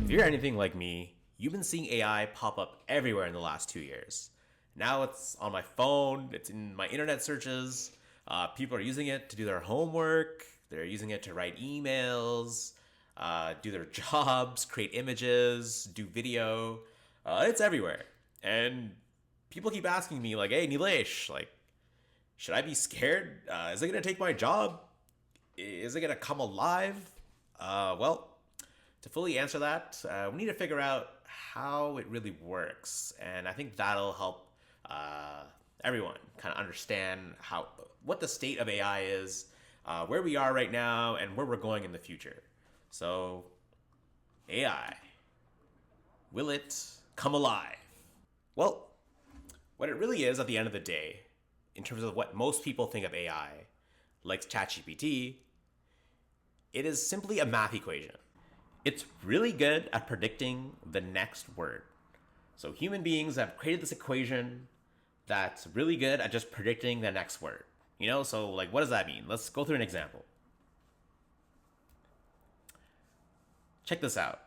If you're anything like me, you've been seeing AI pop up everywhere in the last 2 years. Now it's on my phone, it's in my internet searches. People are using it to do their homework, they're using it to write emails, do their jobs, create images, do video. It's everywhere. And people keep asking me, like, hey, Nilesh, like, should I be scared? Is it going to take my job? Is it going to come alive? Well, to fully answer that, we need to figure out how it really works, and I think that'll help everyone kind of understand what the state of AI is, where we are right now, and where we're going in the future. So, AI, will it come alive? Well, what it really is at the end of the day, in terms of what most people think of AI, like ChatGPT, it is simply a math equation. It's really good at predicting the next word. So human beings have created this equation that's really good at just predicting the next word. So like, what does that mean? Let's go through an example. Check this out.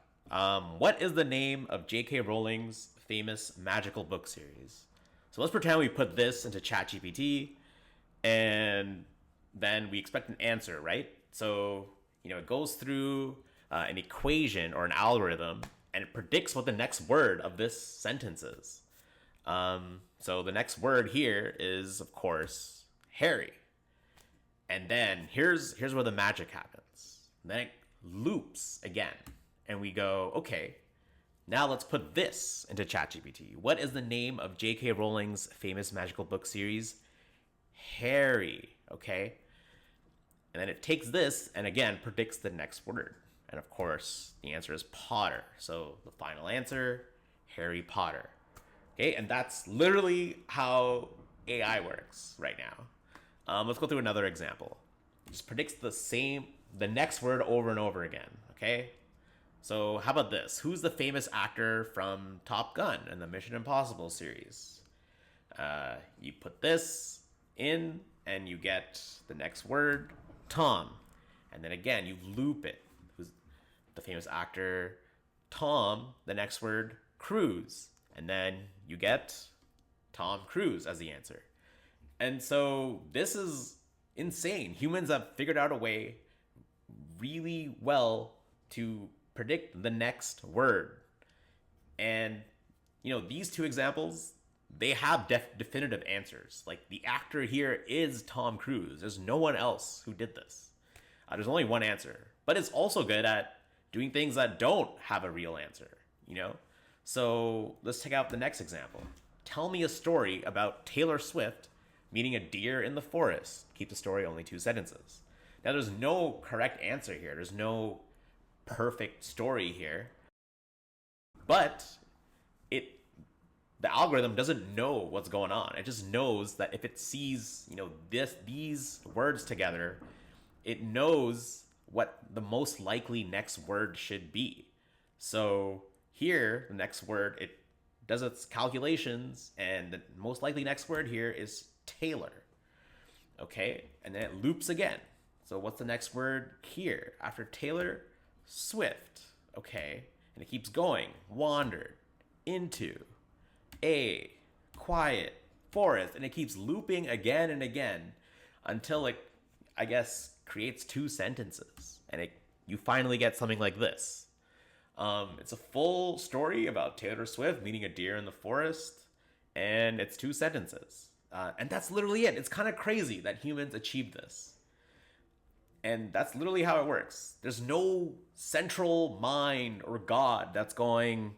What is the name of J.K. Rowling's famous magical book series? So let's pretend we put this into ChatGPT, and then we expect an answer, right? So, it goes through an equation or an algorithm, and it predicts what the next word of this sentence is. So the next word here is, of course, Harry. And then here's where the magic happens. Then it loops again, and we go, okay, now let's put this into ChatGPT. What is the name of J.K. Rowling's famous magical book series? Harry, okay? And then it takes this and again predicts the next word. And of course, the answer is Potter. So the final answer, Harry Potter. Okay, and that's literally how AI works right now. Let's go through another example. It just predicts the next word over and over again, okay? So how about this? Who's the famous actor from Top Gun and the Mission Impossible series? You put this in and you get the next word, Tom. And then again, you loop it. Who's the famous actor? Tom, the next word, Cruise. And then you get Tom Cruise as the answer. And so this is insane. Humans have figured out a way really well to predict the next word. And, these two examples, they have definitive answers. Like, the actor here is Tom Cruise. There's no one else who did this. There's only one answer. But it's also good at doing things that don't have a real answer, So let's check out the next example. Tell me a story about Taylor Swift meeting a deer in the forest. Keep the story only 2 sentences. Now, there's no correct answer here. There's no perfect story here. But the algorithm doesn't know what's going on. It just knows that if it sees, these words together, it knows what the most likely next word should be. So here, the next word, it does its calculations, and the most likely next word here is Taylor. Okay, and then it loops again. So what's the next word here? After Taylor, Swift. Okay, and it keeps going. Wandered, into, a, quiet, forest, and it keeps looping again and again until it, I guess, creates 2 sentences, and you finally get something like this. It's a full story about Taylor Swift meeting a deer in the forest, and it's 2 sentences. And that's literally it. It's kind of crazy that humans achieved this. And that's literally how it works. There's no central mind or God that's going,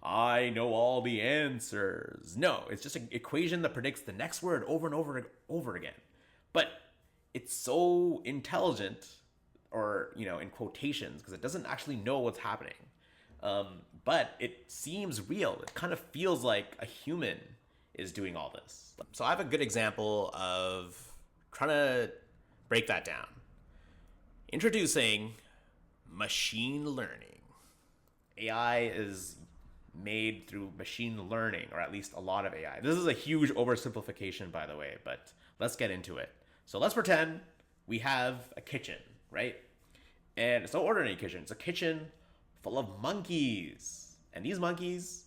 I know all the answers. No, it's just an equation that predicts the next word over and over again. But it's so intelligent, or, in quotations, because it doesn't actually know what's happening. But it seems real. It kind of feels like a human is doing all this. So I have a good example of trying to break that down. Introducing machine learning. AI is made through machine learning, or at least a lot of AI. This is a huge oversimplification, by the way, but let's get into it. So let's pretend we have a kitchen, right? And it's no ordinary kitchen. It's a kitchen full of monkeys. And these monkeys,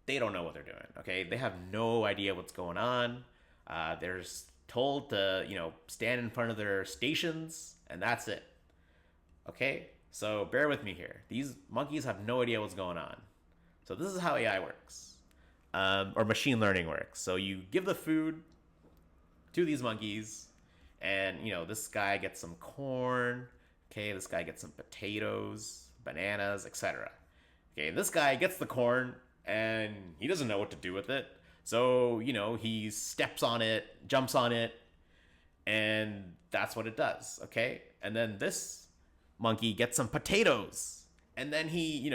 they don't know what they're doing, okay? They have no idea what's going on. They're told to, stand in front of their stations, and that's it, okay? So bear with me here. These monkeys have no idea what's going on. So this is how AI works, or machine learning works. So you give the food to these monkeys, and this guy gets some corn. Okay, this guy gets some potatoes, bananas, etc. Okay, this guy gets the corn, and he doesn't know what to do with it. So he steps on it, jumps on it, and that's what it does. Okay, and then this monkey gets some potatoes, and then he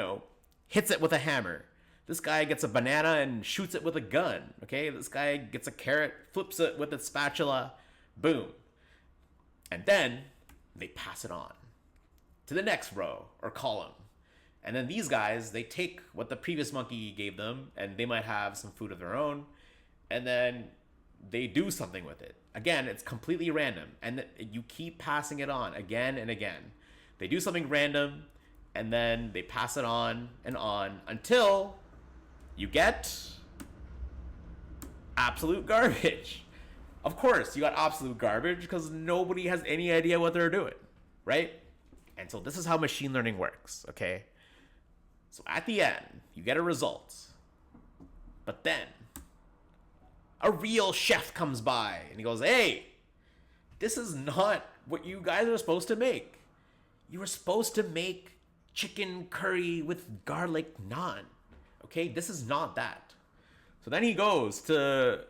hits it with a hammer. This guy gets a banana and shoots it with a gun. Okay, this guy gets a carrot, flips it with a spatula, boom. And then they pass it on to the next row or column. And then these guys, they take what the previous monkey gave them, and they might have some food of their own, and then they do something with it. Again, it's completely random, and you keep passing it on again and again. They do something random, and then they pass it on and on until you get absolute garbage. Of course, you got absolute garbage because nobody has any idea what they're doing, right? And so this is how machine learning works, okay? So at the end, you get a result. But then a real chef comes by and he goes, hey, this is not what you guys are supposed to make. You were supposed to make chicken curry with garlic naan. Okay, this is not that. So then he goes to,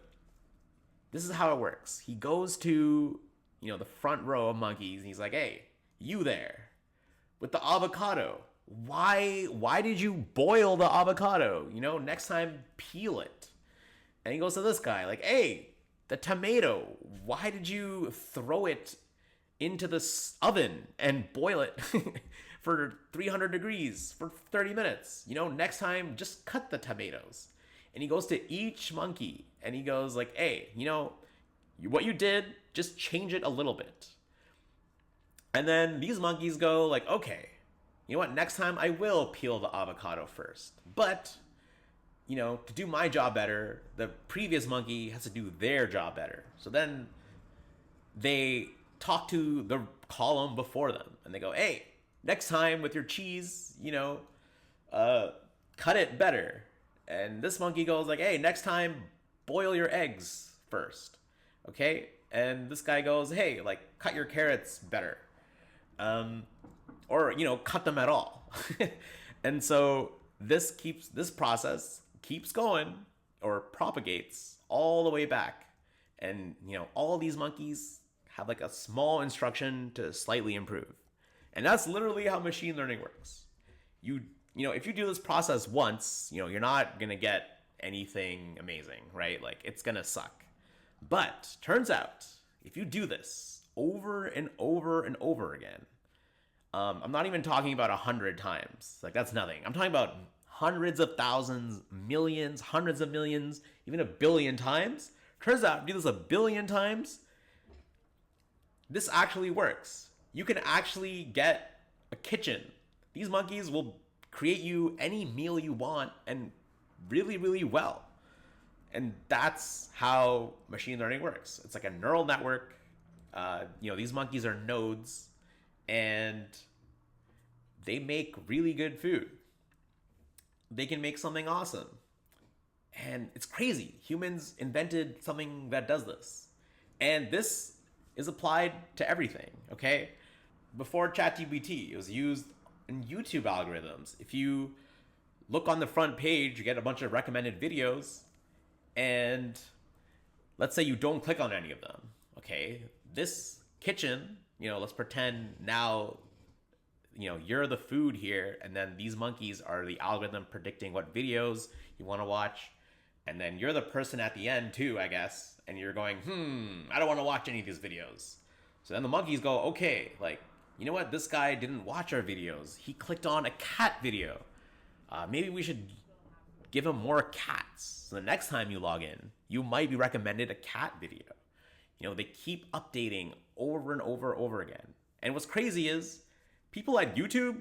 this is how it works. He goes to, the front row of monkeys, and he's like, hey, you there with the avocado. Why did you boil the avocado? Next time, peel it. And he goes to this guy, like, hey, the tomato, why did you throw it into the oven and boil it for 300 degrees for 30 minutes? Next time, just cut the tomatoes. And he goes to each monkey and he goes like, hey, what you did, just change it a little bit. And then these monkeys go like, okay, you know what, next time I will peel the avocado first. But, to do my job better, the previous monkey has to do their job better. So then they talk to the column before them and they go, hey, next time with your cheese, cut it better. And this monkey goes like, hey, next time, boil your eggs first. Okay? And this guy goes, hey, like, cut your carrots better. Or, cut them at all. And so this process keeps going or propagates all the way back. And, all these monkeys have like a small instruction to slightly improve. And that's literally how machine learning works. If you do this process once, you're not going to get anything amazing, right? Like, it's going to suck. But turns out, if you do this over and over and over again, I'm not even talking about 100 times. Like, that's nothing. I'm talking about hundreds of thousands, millions, hundreds of millions, even 1 billion times. Turns out, if you do this 1 billion times, this actually works. You can actually get a kitchen. These monkeys will create you any meal you want, and really, really well. And that's how machine learning works. It's like a neural network. These monkeys are nodes, and they make really good food. They can make something awesome. And it's crazy. Humans invented something that does this. And this is applied to everything, okay? Before ChatGPT, it was used in YouTube algorithms. If you look on the front page, you get a bunch of recommended videos, and let's say you don't click on any of them, okay? This kitchen, let's pretend now, you're the food here, and then these monkeys are the algorithm predicting what videos you want to watch, and then you're the person at the end too, I guess, and you're going, I don't want to watch any of these videos. So then the monkeys go, okay, like, you know what? This guy didn't watch our videos. He clicked on a cat video. Maybe we should give him more cats. So the next time you log in, you might be recommended a cat video. They keep updating over and over and over again. And what's crazy is people at YouTube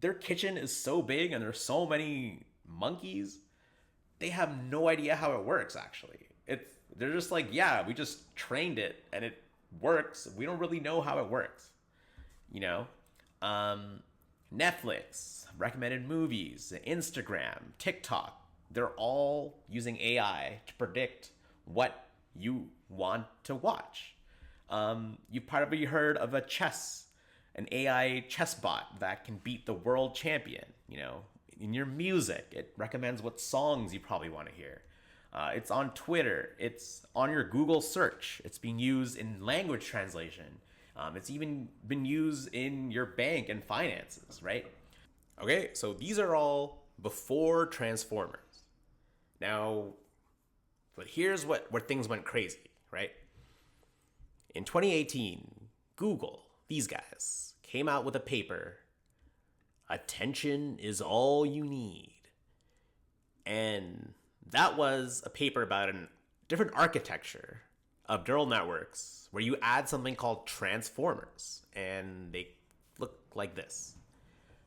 their kitchen is so big and there's so many monkeys, they have no idea how it works actually. They're just like, yeah, we just trained it and it works. We don't really know how it works. You know? Um, Netflix, recommended movies, Instagram, TikTok, they're all using AI to predict what you want to watch. You've probably heard of an AI chess bot that can beat the world champion. You know, in your music, it recommends what songs you probably want to hear. It's on Twitter. It's on your Google search. It's being used in language translation. It's even been used in your bank and finances, right? Okay, so these are all before Transformers. Now, but here's where things went crazy, right? In 2018, Google, these guys, came out with a paper, Attention is All You Need. And that was a paper about a different architecture of neural networks where you add something called transformers, and they look like this.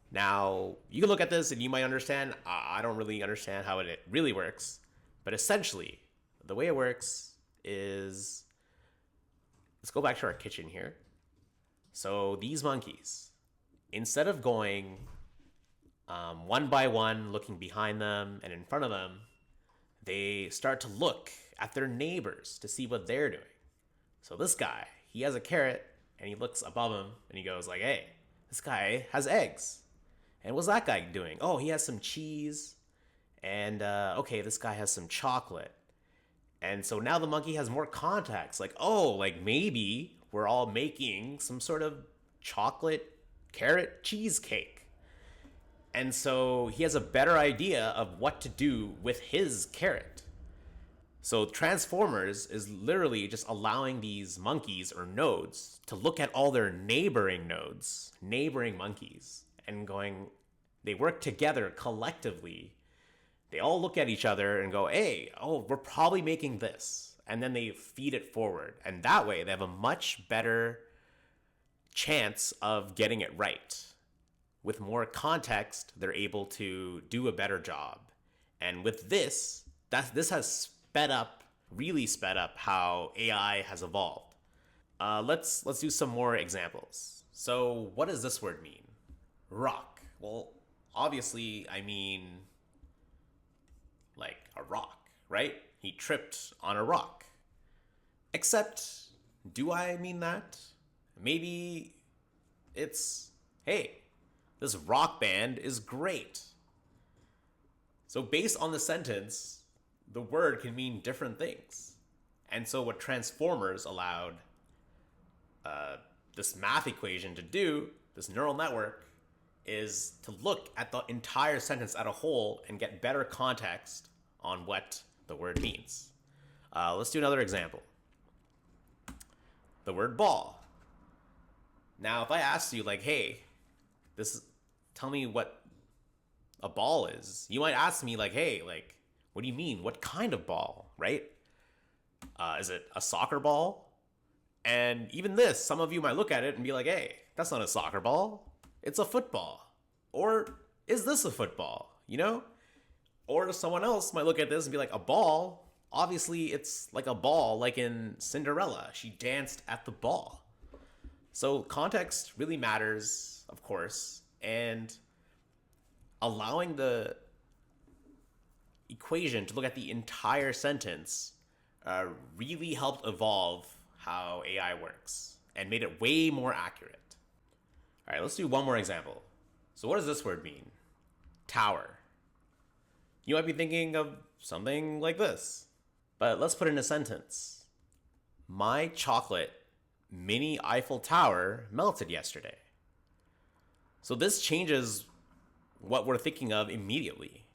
Now, you can look at this and you might understand, I don't really understand how it really works, but essentially, the way it works is, let's go back to our kitchen here. So these monkeys, instead of going one by one, looking behind them and in front of them, they start to look at their neighbors to see what they're doing. So this guy, he has a carrot and he looks above him and he goes like, hey, this guy has eggs. And what's that guy doing? Oh, he has some cheese. And okay, this guy has some chocolate. And so now the monkey has more context. Like, oh, like maybe we're all making some sort of chocolate carrot cheesecake. And so he has a better idea of what to do with his carrot. So Transformers is literally just allowing these monkeys or nodes to look at all their neighboring nodes, neighboring monkeys, and going, they work together collectively. They all look at each other and go, hey, oh, we're probably making this. And then they feed it forward. And that way they have a much better chance of getting it right. With more context, they're able to do a better job. And with this, this has really sped up how AI has evolved. Let's do some more examples. So what does this word mean? Rock. Well, obviously, I mean like a rock, right? He tripped on a rock. Except, do I mean that? Maybe it's, hey, this rock band is great. So based on the sentence, the word can mean different things. And so what Transformers allowed this math equation to do, this neural network, is to look at the entire sentence as a whole and get better context on what the word means. Let's do another example. The word ball. Now, if I asked you, like, hey, tell me what a ball is, you might ask me, like, hey, like, what do you mean? What kind of ball, right? Is it a soccer ball? And even this, some of you might look at it and be like, hey, that's not a soccer ball. It's a football. Or is this a football? You know? Or someone else might look at this and be like, a ball? Obviously, it's like a ball, like in Cinderella. She danced at the ball. So context really matters, of course. And allowing the equation to look at the entire sentence really helped evolve how AI works and made it way more accurate. All right, let's do one more example. So what does this word mean? Tower. You might be thinking of something like this, but let's put it in a sentence. My chocolate mini Eiffel Tower melted yesterday. So this changes what we're thinking of immediately,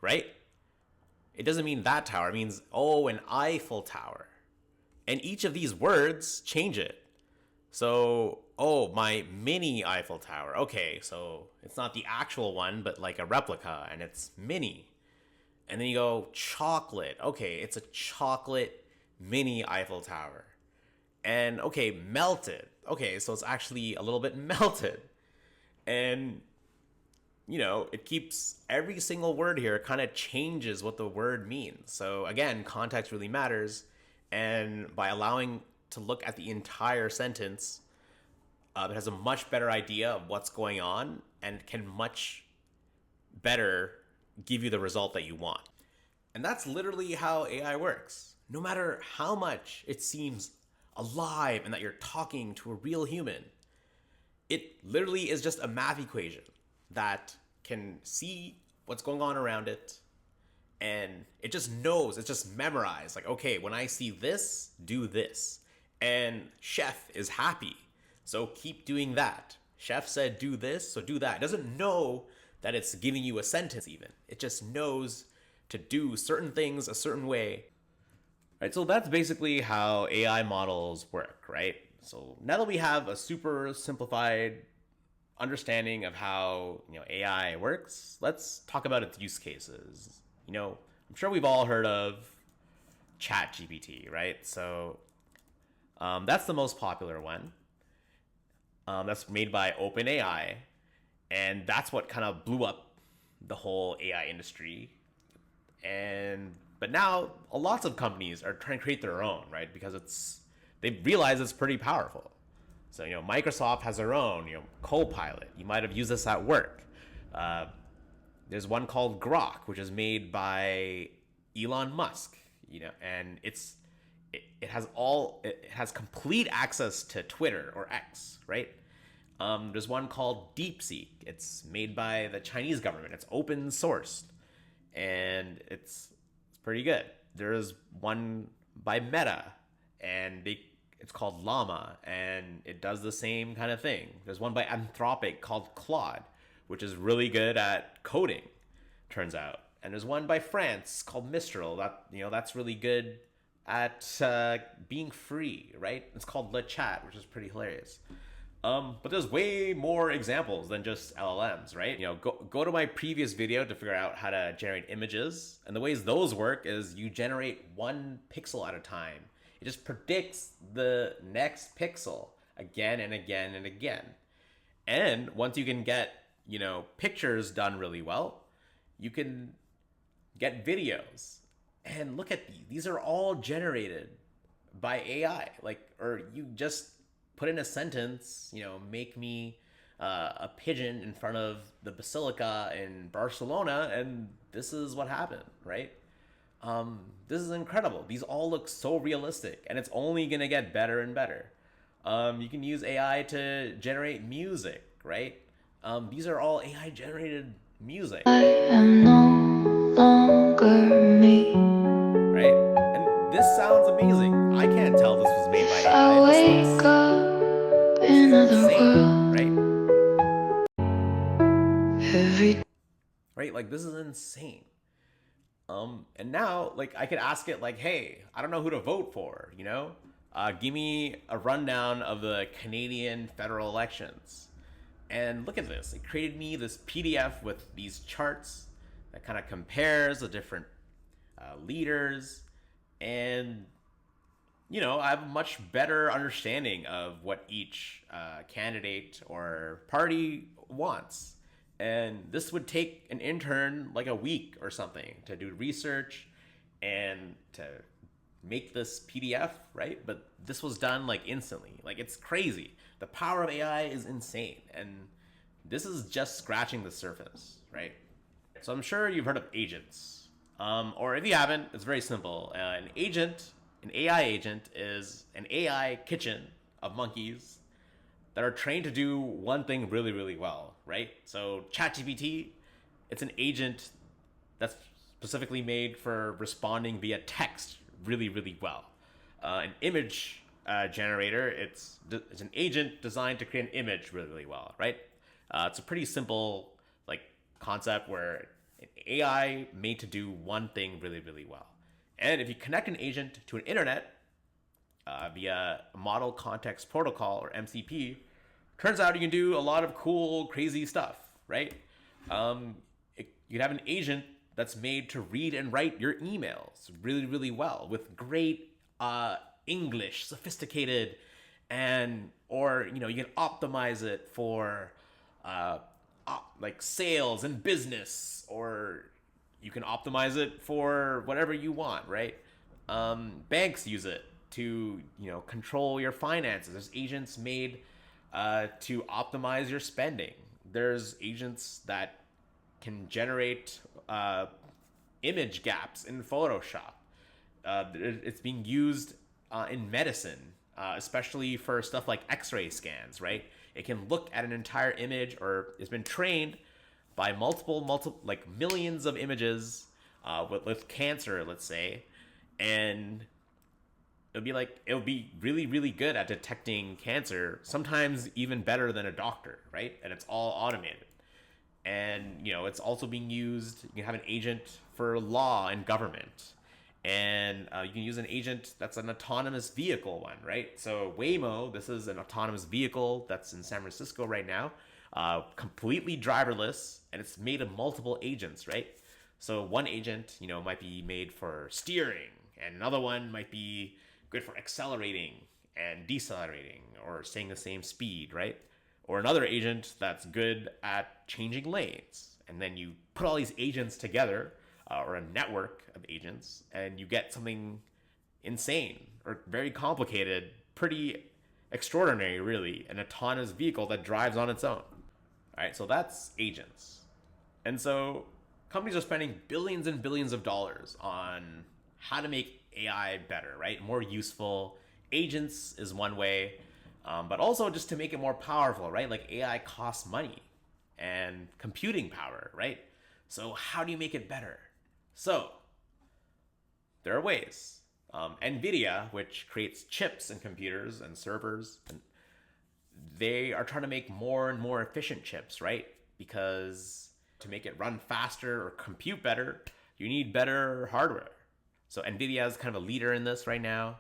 right? It doesn't mean that tower. It means, oh, an Eiffel Tower. And each of these words change it. So, oh, my mini Eiffel Tower. Okay, so it's not the actual one, but like a replica, and it's mini. And then you go, chocolate. Okay, it's a chocolate mini Eiffel Tower. And okay, melted. Okay, so it's actually a little bit melted. And it keeps every single word here kind of changes what the word means. So again, context really matters. And by allowing to look at the entire sentence, it has a much better idea of what's going on and can much better give you the result that you want. And that's literally how AI works. No matter how much it seems alive and that you're talking to a real human, it literally is just a math equation that can see what's going on around it, and it just knows, it's just memorized. Like, okay, when I see this, do this. And chef is happy, so keep doing that. Chef said do this, so do that. It doesn't know that it's giving you a sentence even. It just knows to do certain things a certain way. Right, so that's basically how AI models work, right? So now that we have a super simplified understanding of how AI works, let's talk about its use cases. I'm sure we've all heard of ChatGPT, right? So that's the most popular one. That's made by OpenAI, and that's what kind of blew up the whole AI industry. But now lots of companies are trying to create their own, right? Because they realize it's pretty powerful. So Microsoft has their own Copilot. You might have used this at work. There's one called Grok, which is made by Elon Musk. And it has complete access to Twitter or X, right? There's one called DeepSeek. It's made by the Chinese government. It's open sourced, and it's pretty good. There's one by Meta, and it's called Llama, and it does the same kind of thing. There's one by Anthropic called Claude, which is really good at coding, turns out. And there's one by France called Mistral that's really good at being free, right? It's called Le Chat, which is pretty hilarious. But there's way more examples than just LLMs, right? Go to my previous video to figure out how to generate images. And the ways those work is you generate one pixel at a time. It just predicts the next pixel again and again and again. And once you can get, pictures done really well, you can get videos. And look at these. These are all generated by AI. Or you just put in a sentence, make me a pigeon in front of the basilica in Barcelona, and this is what happened, right? This is incredible. These all look so realistic, and it's only gonna get better and better. You can use AI to generate music, right? These are all AI generated music. I am no longer me. Right? And this sounds amazing. I can't tell this was made by AI. This looks insane, right? Right? This is insane. And now, I could ask it, hey, I don't know who to vote for, give me a rundown of the Canadian federal elections. And look at this. It created me this PDF with these charts that kind of compares the different leaders. And, I have a much better understanding of what each candidate or party wants. And this would take an intern a week or something to do research and to make this PDF, right? But this was done instantly. It's crazy. The power of AI is insane. And this is just scratching the surface, right? So I'm sure you've heard of agents. Or if you haven't, it's very simple. An AI agent is an AI kitchen of monkeys that are trained to do one thing really, really well, right? So ChatGPT, it's an agent that's specifically made for responding via text really, really well. An image generator, it's an agent designed to create an image really, really well, right? It's a pretty simple concept where an AI made to do one thing really, really well. And if you connect an agent to an internet via a Model Context Protocol or MCP, turns out you can do a lot of cool, crazy stuff, right? You have an agent that's made to read and write your emails really, really well with great English, sophisticated, or you can optimize it for like sales and business, or you can optimize it for whatever you want, right? Banks use it to control your finances. There's agents made to optimize your spending. There's agents that can generate image gaps in Photoshop. It's being used in medicine, especially for stuff like X-ray scans, right? It can look at an entire image, or it's been trained by multiple, like millions of images with cancer, let's say, and it'll be really, really good at detecting cancer, sometimes even better than a doctor, right? And it's all automated. And it's also being used. You can have an agent for law and government, and you can use an agent that's an autonomous vehicle one, right? So Waymo, this is an autonomous vehicle that's in San Francisco right now, completely driverless, and it's made of multiple agents, right? So one agent, might be made for steering, and another one might be good for accelerating and decelerating or staying the same speed, right? Or another agent that's good at changing lanes. And then you put all these agents together, or a network of agents, and you get something insane or very complicated, pretty extraordinary, really, an autonomous vehicle that drives on its own. All right, so that's agents. And so companies are spending billions and billions of dollars on how to make AI better, right? More useful. Agents is one way, but also just to make it more powerful, right? Like AI costs money and computing power, right? So how do you make it better? So there are ways. NVIDIA, which creates chips and computers and servers, and they are trying to make more and more efficient chips, right? Because to make it run faster or compute better, you need better hardware. So NVIDIA is kind of a leader in this right now.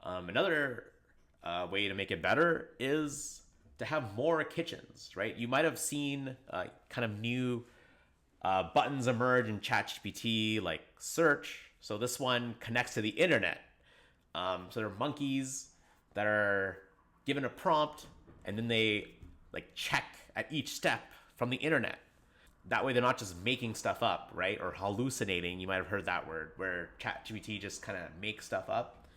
Another way to make it better is to have more kitchens, right? You might have seen kind of new buttons emerge in ChatGPT, like search. So this one connects to the internet. So there are monkeys that are given a prompt, and then they like check at each step from the internet. That way they're not just making stuff up, right? Or hallucinating. You might have heard that word, where ChatGPT just kind of makes stuff up,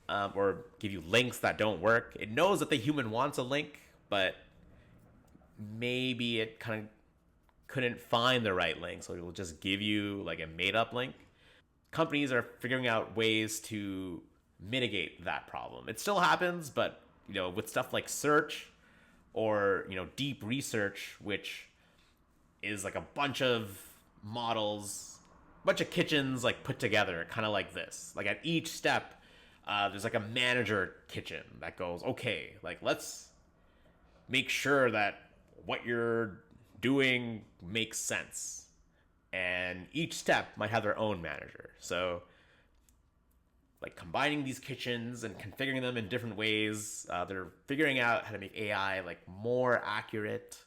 or give you links that don't work. It knows that the human wants a link, but maybe it kind of couldn't find the right link, so it will just give you like a made-up link. Companies are figuring out ways to mitigate that problem. It still happens, but with stuff like search or deep research, which is like a bunch of models, bunch of kitchens like put together, kind of like this. Like at each step, there's like a manager kitchen that goes, okay, like let's make sure that what you're doing makes sense. And each step might have their own manager. So like combining these kitchens and configuring them in different ways, they're figuring out how to make AI like more accurate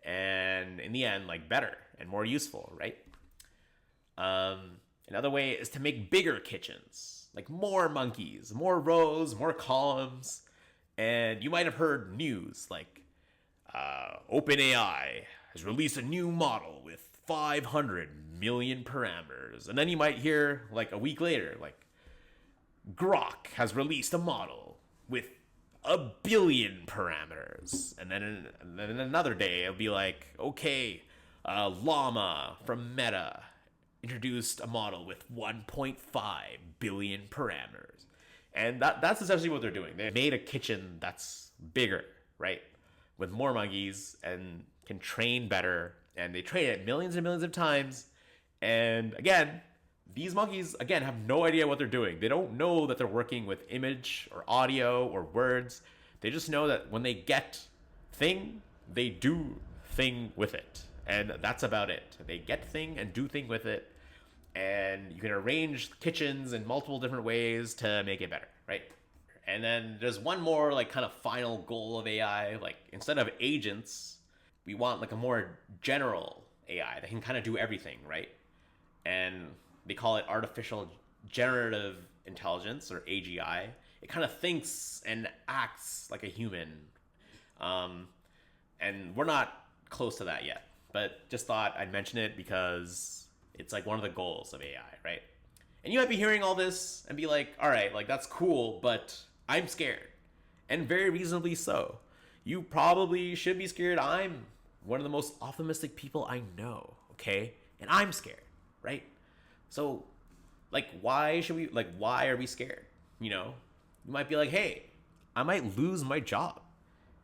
and in the end like better and more useful, right? Another way is to make bigger kitchens, like more monkeys, more rows, more columns. And you might have heard news like OpenAI has released a new model with 500 million parameters. And then you might hear like a week later, like Grok has released a model with 1 billion parameters. And then another day it'll be like, okay, Llama from Meta introduced a model with 1.5 billion parameters. And that's essentially what they're doing. They made a kitchen that's bigger, right? With more monkeys and can train better. And they train it millions and millions of times. And again, these monkeys, again, have no idea what they're doing. They don't know that they're working with image or audio or words. They just know that when they get thing, they do thing with it. And that's about it. They get thing and do thing with it. And you can arrange kitchens in multiple different ways to make it better, right? And then there's one more like kind of final goal of AI. Like instead of agents, we want like a more general AI that can kind of do everything, right? And they call it artificial generative intelligence, or AGI. It kind of thinks and acts like a human. And we're not close to that yet, but just thought I'd mention it because it's like one of the goals of AI, right? And you might be hearing all this and be like, all right, like that's cool, but I'm scared. And very reasonably so. You probably should be scared. I'm one of the most optimistic people I know, okay? And I'm scared, right? So, like, why are we scared? You know, you might be like, hey, I might lose my job.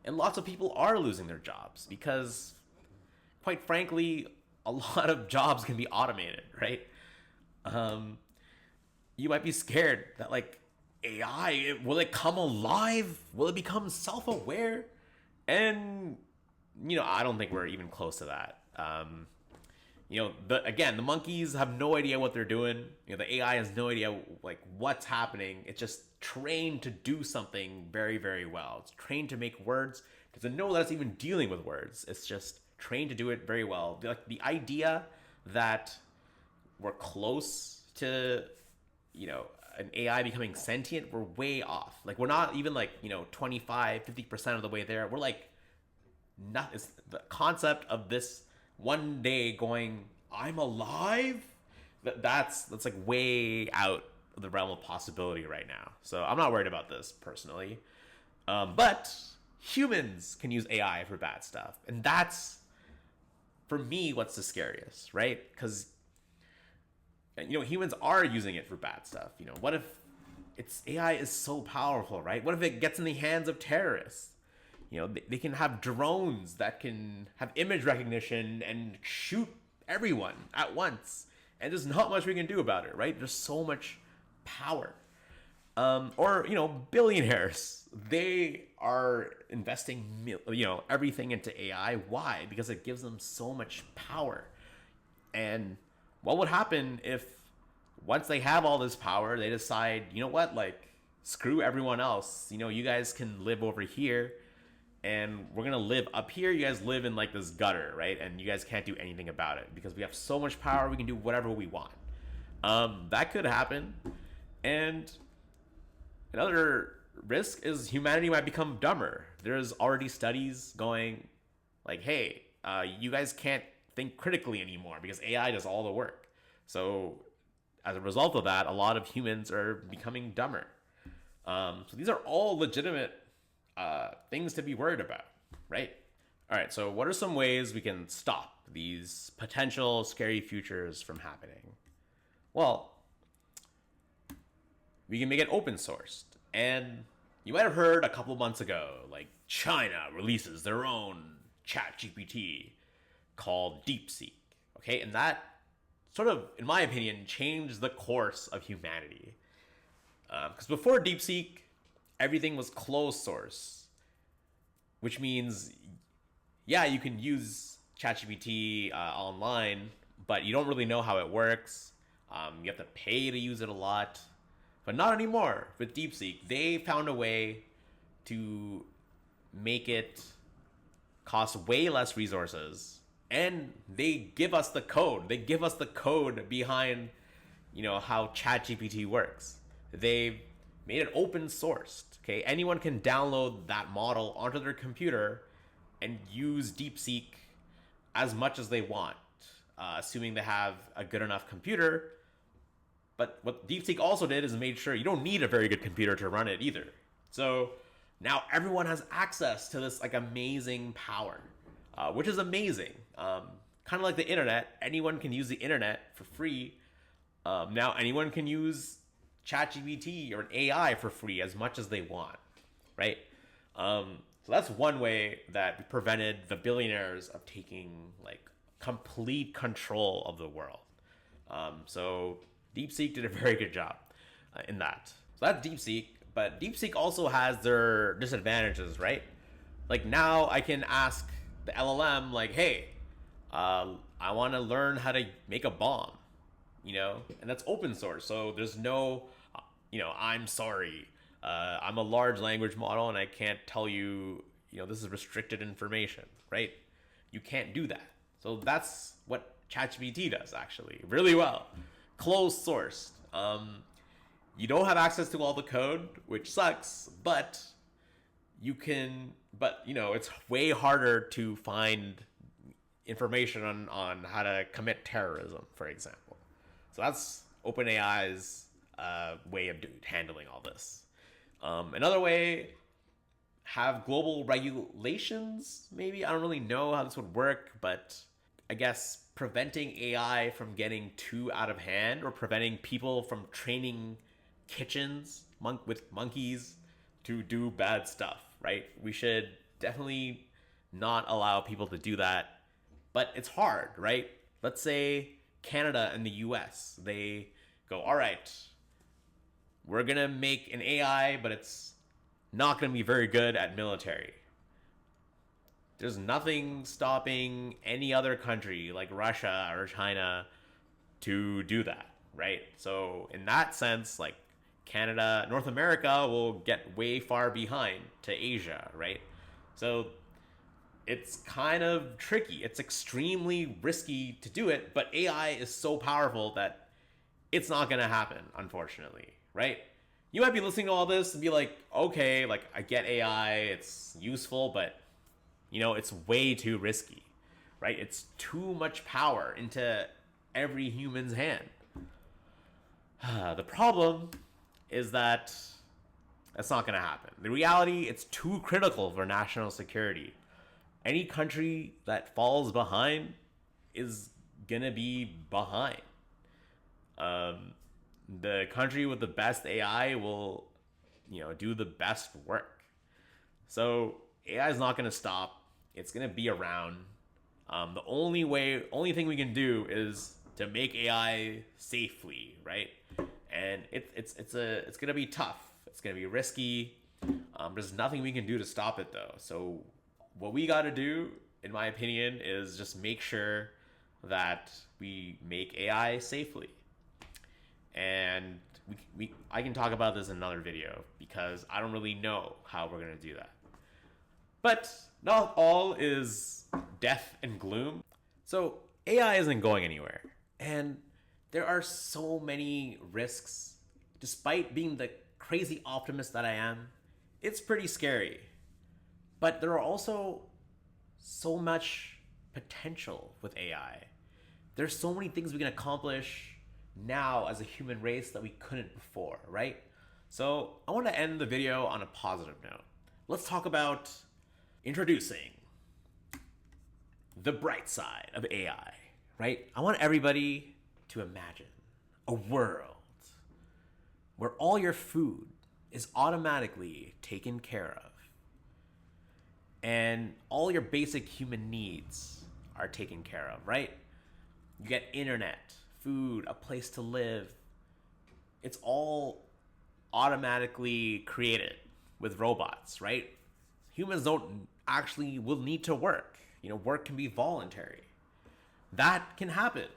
And lots of people are losing their jobs because, quite frankly, a lot of jobs can be automated, right? You might be scared that, like, will it come alive? Will it become self-aware? And, I don't think we're even close to that. The monkeys have no idea what they're doing. The AI has no idea like what's happening. It's just trained to do something very, very well. It's trained to make words. It doesn't know that it's even dealing with words. It's just trained to do it very well. The idea that we're close to, an AI becoming sentient, we're way off. Like we're not even 25, 50% of the way there. We're like, not. It's the concept of this one day going, I'm alive. That's like way out of the realm of possibility right now. So I'm not worried about this personally. But humans can use AI for bad stuff, and that's for me what's the scariest, right? Because humans are using it for bad stuff. What if AI is so powerful, right? What if it gets in the hands of terrorists? They can have drones that can have image recognition and shoot everyone at once. And there's not much we can do about it, right? There's so much power. Or billionaires. They are investing, everything into AI. Why? Because it gives them so much power. And what would happen if once they have all this power, they decide, screw everyone else. You guys can live over here. And we're gonna live up here. You guys live in this gutter, right? And you guys can't do anything about it because we have so much power. We can do whatever we want. That could happen. And another risk is humanity might become dumber. There's already studies going hey, you guys can't think critically anymore because AI does all the work. So as a result of that, a lot of humans are becoming dumber. So these are all legitimate things to be worried about, right? All right, so what are some ways we can stop these potential scary futures from happening? Well, we can make it open sourced. And you might have heard a couple months ago, China releases their own ChatGPT called DeepSeek, okay? And that sort of, in my opinion, changed the course of humanity. Because before DeepSeek, everything was closed source, which means, yeah, you can use ChatGPT online, but you don't really know how it works. You have to pay to use it a lot, but not anymore. With DeepSeek, they found a way to make it cost way less resources, and they give us the code. They give us the code behind, how ChatGPT works. They've made it open sourced. Okay, anyone can download that model onto their computer and use DeepSeek as much as they want, assuming they have a good enough computer. But what DeepSeek also did is made sure you don't need a very good computer to run it either. So now everyone has access to this amazing power, which is amazing. Kind of like the internet, anyone can use the internet for free. Now anyone can use ChatGPT or an AI for free as much as they want, right? So that's one way that we prevented the billionaires of taking complete control of the world. So DeepSeek did a very good job in that. So that's DeepSeek, but DeepSeek also has their disadvantages, right? Now I can ask the LLM hey, I want to learn how to make a bomb, and that's open source. So there's no, I'm sorry, I'm a large language model and I can't tell you, this is restricted information, right? You can't do that. So that's what ChatGPT does actually really well. Closed sourced. You don't have access to all the code, which sucks, but you can, it's way harder to find information on how to commit terrorism, for example. So that's OpenAI's way of handling all this. Another way, have global regulations, maybe. I don't really know how this would work, but I guess preventing AI from getting too out of hand, or preventing people from training kitchens with monkeys to do bad stuff, right? We should definitely not allow people to do that. But it's hard, right? Let's say Canada and the US, they go, all right, we're going to make an AI, but it's not going to be very good at military. There's nothing stopping any other country like Russia or China to do that, right? So in that sense, like Canada, North America will get way far behind to Asia, right? So it's kind of tricky. It's extremely risky to do it, but AI is so powerful that it's not going to happen, unfortunately, right? You might be listening to all this and be like, okay, like I get AI, it's useful, but it's way too risky, right? It's too much power into every human's hand. The problem is that that's not going to happen. The reality, it's too critical for national security. Any country that falls behind is gonna be behind. The country with the best AI will, do the best work. So AI is not gonna stop. It's gonna be around. The only thing we can do is to make AI safely, right? And it's gonna be tough. It's gonna be risky. There's nothing we can do to stop it though. So what we got to do, in my opinion, is just make sure that we make AI safely. And I can talk about this in another video because I don't really know how we're going to do that. But not all is death and gloom. So AI isn't going anywhere. And there are so many risks. Despite being the crazy optimist that I am, it's pretty scary. But there are also so much potential with AI. There's so many things we can accomplish now as a human race that we couldn't before, right? So I want to end the video on a positive note. Let's talk about introducing the bright side of AI, right? I want everybody to imagine a world where all your food is automatically taken care of, and all your basic human needs are taken care of, right? You get internet, food, a place to live. It's all automatically created with robots, right? Humans will need to work. Work can be voluntary. That can happen.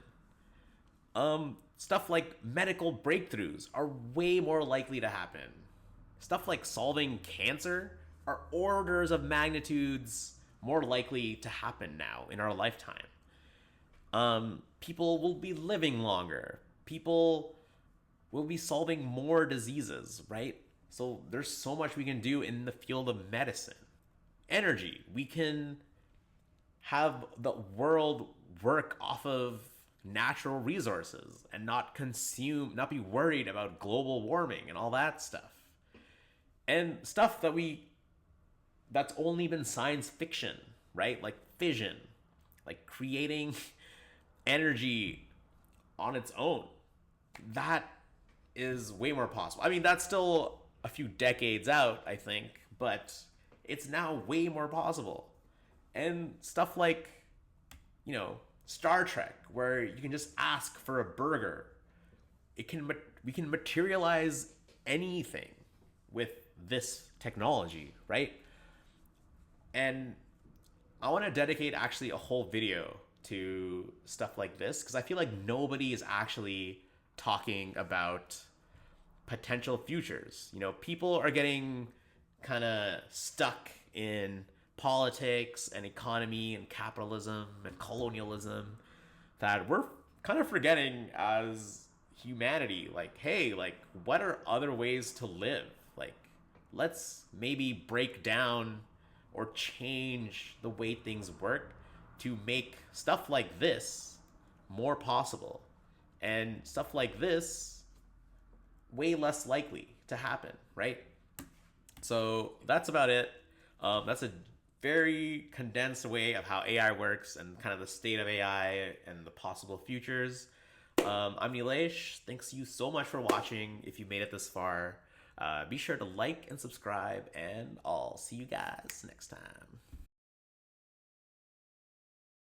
Stuff like medical breakthroughs are way more likely to happen. Stuff like solving cancer are orders of magnitudes more likely to happen now in our lifetime. People will be living longer. People will be solving more diseases, right? So there's so much we can do in the field of medicine. Energy. We can have the world work off of natural resources and not be worried about global warming and all that stuff. And stuff that's only been science fiction, right? Like fission, like creating energy on its own. That is way more possible. I mean, that's still a few decades out, I think, but it's now way more possible. And stuff like, Star Trek, where you can just ask for a burger. We can materialize anything with this technology, right? And I want to dedicate actually a whole video to stuff like this because I feel like nobody is actually talking about potential futures. People are getting kind of stuck in politics and economy and capitalism and colonialism that we're kind of forgetting as humanity. Like, hey, like, what are other ways to live? Like, let's maybe break down or change the way things work to make stuff like this more possible and stuff like this way less likely to happen, right? So that's about it. That's a very condensed way of how AI works and kind of the state of AI and the possible futures. I'm Nilesh. Thanks you so much for watching. If you made it this far, be sure to like and subscribe, and I'll see you guys next time.